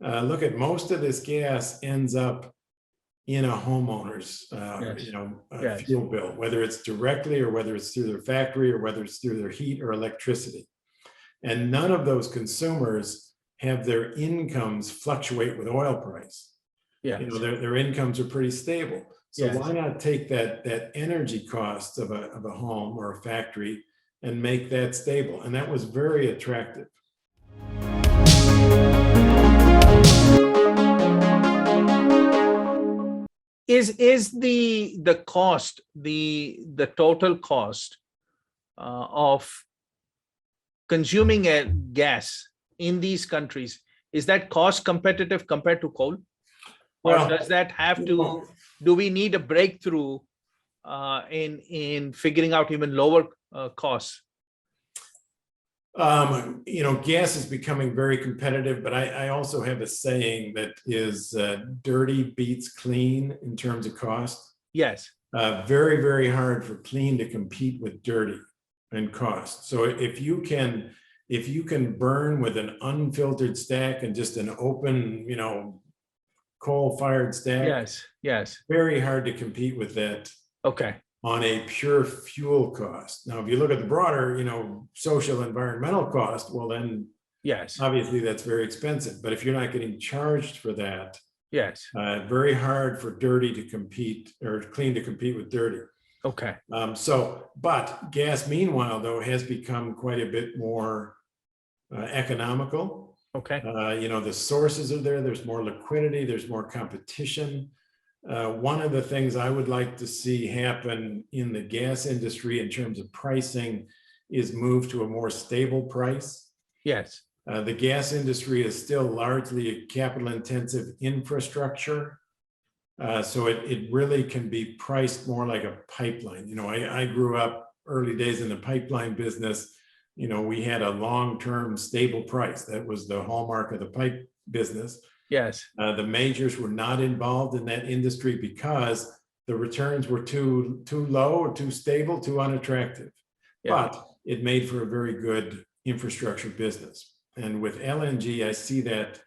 look at most of this gas ends up in a homeowner's Yes. fuel bill, whether it's directly or whether it's through their factory or whether it's through their heat or electricity. And none of those consumers have their incomes fluctuate with oil price. Yes. Their incomes are pretty stable. So Yes. why not take that energy cost of a home or a factory and make that stable? And that was very attractive. Is the cost, the total cost of consuming a gas in these countries, is that cost competitive compared to coal? Or Well, does that have to, do we need a breakthrough in figuring out even lower costs? Gas is becoming very competitive, but I also have a saying that is dirty beats clean in terms of cost. Yes. Very, very hard for clean to compete with dirty and cost. So if you can burn with an unfiltered stack and just an open, coal-fired stack. Yes. Yes. Very hard to compete with that. Okay. On a pure fuel cost. Now, if you look at the broader, social environmental cost, well, then yes, obviously that's very expensive. But if you're not getting charged for that, yes, very hard for dirty to compete or clean to compete with dirty. Okay. But gas, meanwhile, though, has become quite a bit more economical. Okay. The sources are there. There's more liquidity. There's more competition. One of the things I would like to see happen in the gas industry in terms of pricing is move to a more stable price. Yes. The gas industry is still largely a capital-intensive infrastructure. So it really can be priced more like a pipeline. I grew up early days in the pipeline business. We had a long-term stable price. That was the hallmark of the pipe business. Yes. The majors were not involved in that industry because the returns were too low or too stable, too unattractive. Yeah. But it made for a very good infrastructure business. And with LNG, I see that.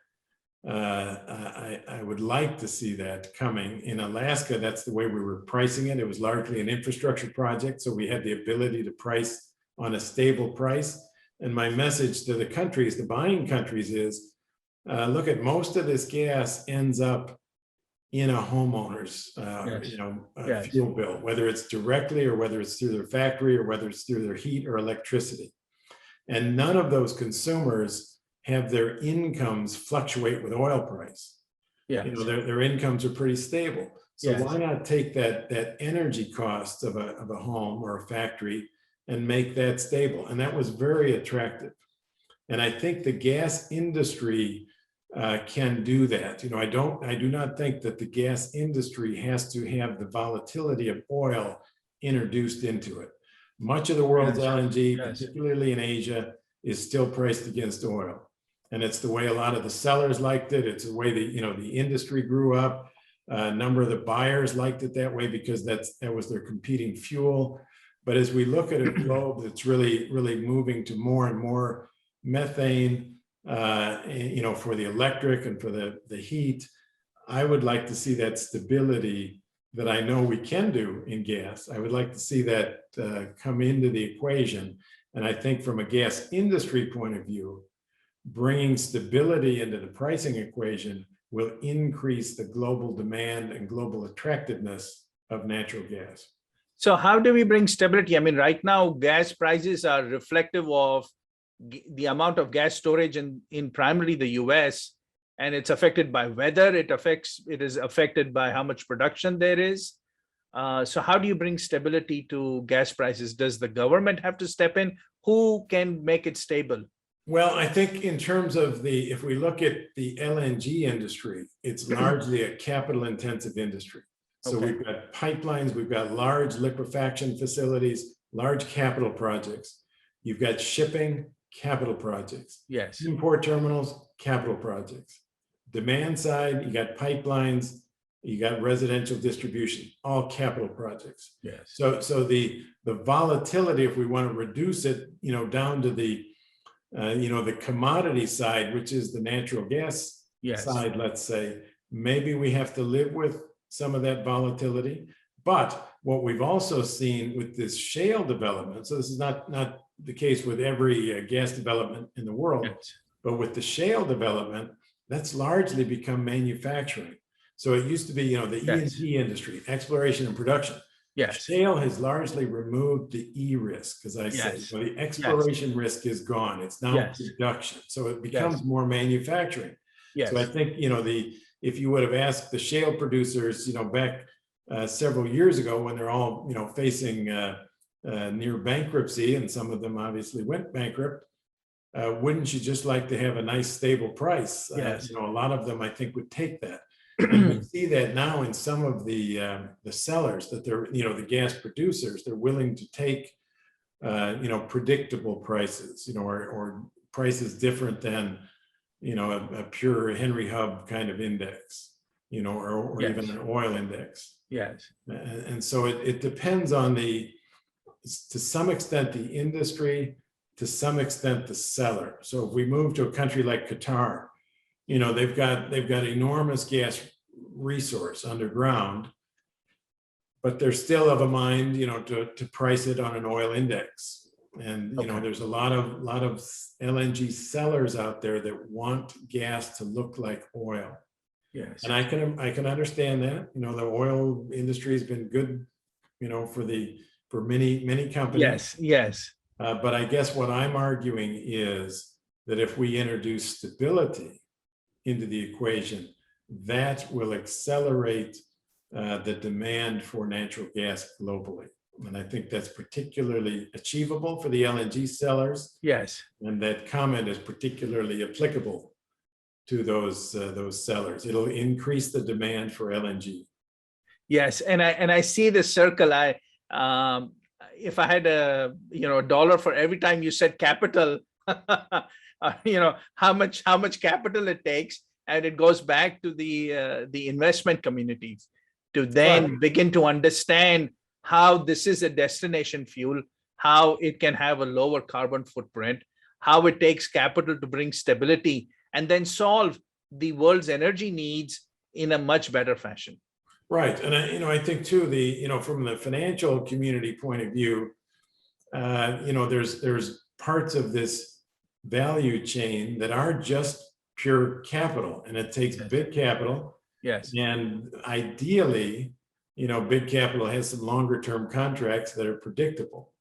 I would like to see that coming. In Alaska, that's the way we were pricing it. It was largely an infrastructure project, so we had the ability to price on a stable price. And my message to the countries, the buying countries, is look at most of this gas ends up in a homeowner's yes. fuel bill, whether it's directly or whether it's through their factory or whether it's through their heat or electricity. And none of those consumers have their incomes fluctuate with oil price. Yes. Their incomes are pretty stable. So yes. Why not take that energy cost of a home or a factory and make that stable? And that was very attractive. And I think the gas industry can do that. I do not think that the gas industry has to have the volatility of oil introduced into it. Much of the world's yes. LNG, yes. particularly in Asia, is still priced against oil. And it's the way a lot of the sellers liked it. It's the way the industry grew up. A number of the buyers liked it that way because that was their competing fuel. But as we look at a globe that's really, really moving to more and more methane, for the electric and for the heat, I would like to see that stability that I know we can do in gas. I would like to see that come into the equation. And I think from a gas industry point of view, bringing stability into the pricing equation will increase the global demand and global attractiveness of natural gas. So how do we bring stability? I mean, right now, gas prices are reflective of the amount of gas storage in primarily the US, and it's affected by weather. It is affected by how much production there is. So how do you bring stability to gas prices? Does the government have to step in? Who can make it stable? Well, I think in terms of if we look at the LNG industry, it's largely a capital intensive industry. So okay. We've got pipelines, we've got large liquefaction facilities, large capital projects. You've got shipping, capital projects. Yes. Import terminals, capital projects. Demand side, you got pipelines, you got residential distribution, all capital projects. Yes. So the volatility, if we want to reduce it, down to the the commodity side, which is the natural gas, Yes. side, let's say, maybe we have to live with some of that volatility. But what we've also seen with this shale development, so this is not the case with every gas development in the world, Yes. but with the shale development, that's largely become manufacturing. So it used to be, the Yes. E&P industry, exploration and production. Yes. Shale has largely removed the E risk, as I say. Yes. So the exploration risk is gone. It's now Yes. production. So it Yes. becomes more manufacturing. So I Yes. think, if you would have asked the shale producers, back several years ago when they're all, facing near bankruptcy, and some of them obviously went bankrupt, wouldn't you just like to have a nice stable price? Yes. A lot of them, I think, would take that. And we see that now in some of the sellers that they're, the gas producers, they're willing to take, predictable prices, or prices different than, a pure Henry Hub kind of index, or Yes. even an oil index. Yes. And so it depends on to some extent, the industry, to some extent, the seller. So if we move to a country like Qatar, they've got enormous gas resource underground, but they're still of a mind, to price it on an oil index. And there's a lot of LNG sellers out there that want gas to look like oil. Yes. And I can understand that. The oil industry has been good, for many companies. Yes. Yes. But I guess what I'm arguing is that if we introduce stability into the equation, that will accelerate the demand for natural gas globally. And I think that's particularly achievable for the LNG sellers. Yes. And that comment is particularly applicable to those sellers. It'll increase the demand for LNG. Yes, and I see the circle. If I had a dollar for every time you said capital, how much capital it takes, and it goes back to the investment communities to then begin to understand how this is a destination fuel, how it can have a lower carbon footprint, how it takes capital to bring stability, and then solve the world's energy needs in a much better fashion. Right. And I think too, from the financial community point of view, there's parts of this value chain that are just pure capital, and it takes big capital. Yes. And ideally, big capital has some longer term contracts that are predictable.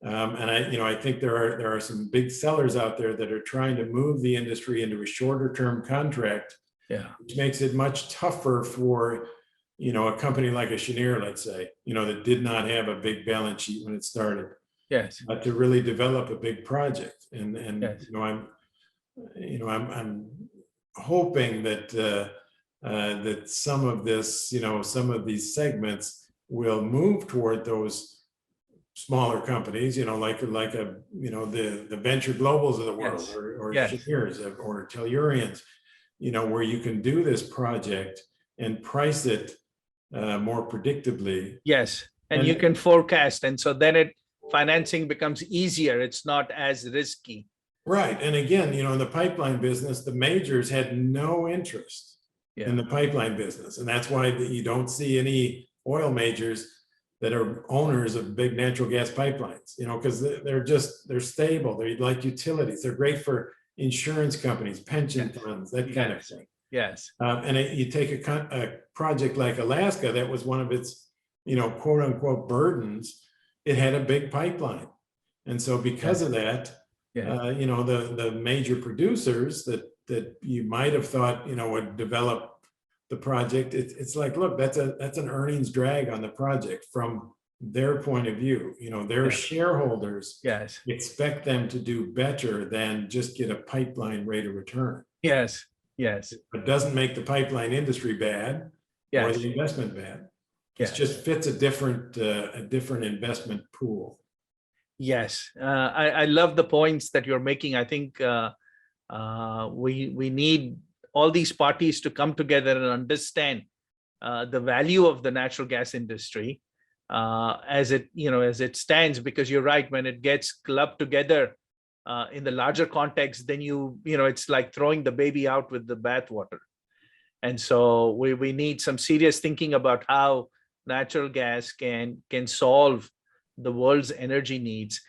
And I think there are some big sellers out there that are trying to move the industry into a shorter term contract, which makes it much tougher for, a company like a Cheniere, let's say, that did not have a big balance sheet when it started. Yes. To really develop a big project. And yes. I'm hoping that that some of this, some of these segments will move toward those smaller companies, like the venture globals of the world, or Cheniere's or Tellurians, where you can do this project and price it more predictably. Yes, and you can forecast, and so then financing becomes easier. It's not as risky. Right, and again, in the pipeline business, the majors had no interest in the pipeline business, and that's why you don't see any oil majors that are owners of big natural gas pipelines, because they're stable. They're like utilities. They're great for insurance companies, pension funds, that kind of thing. Yes. And you take a project like Alaska, that was one of its, quote unquote burdens. It had a big pipeline. And so because of that, the major producers that you might have thought, would develop the project, it's like, look, that's an earnings drag on the project from their point of view. Their shareholders expect them to do better than just get a pipeline rate of return. Yes. Yes. It doesn't make the pipeline industry bad or the investment bad. It just fits a different investment pool. Yes, I love the points that you're making. I think we need all these parties to come together and understand the value of the natural gas industry as it stands, because you're right, when it gets clubbed together in the larger context, then it's like throwing the baby out with the bathwater. And so we need some serious thinking about how natural gas can solve the world's energy needs.